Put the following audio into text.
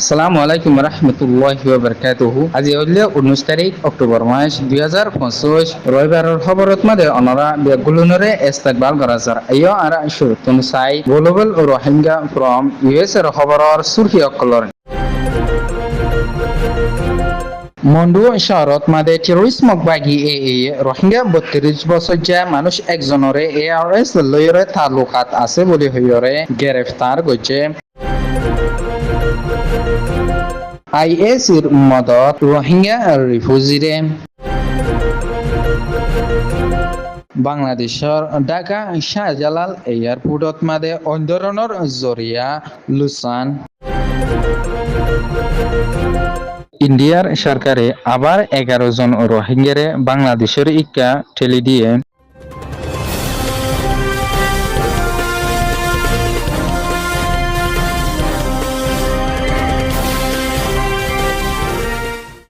আসসালামু আলাইকুম রহমতুল্লাহি ওয়া বারাকাতুহু। আজি হইলে 19 তারিখ অক্টোবর মাস 2025 রবিবারের খবরত মাদে অনরা বেগুলুনরে ইস্তেকবাল গরাজার আইও আর শুরুতুন সাই গ্লোবাল রোহিঙ্গা ফ্রম ইউএস এর খবরর সুরহি অকলর মন্ডু শহরত মাদে টেরোরিস্ট মকবাগি রোহিঙ্গা 32 বছর যা মানুষ একজনরে এআরএস লয়রে তালুকাত আছে বলে হইরে গ্রেফতার করছে। আইএসির মদত রোহিঙ্গা রিফিউজিরে বাংলাদেশের ঢাকা শাহজালাল এয়ারপোর্টত মাদে অন্দরণর জরিয়া লুসান ইন্ডিয়ার সরকারে আবার 11 জন রোহিঙ্গারে বাংলাদেশের ইক্কা ঠেলি দিয়ে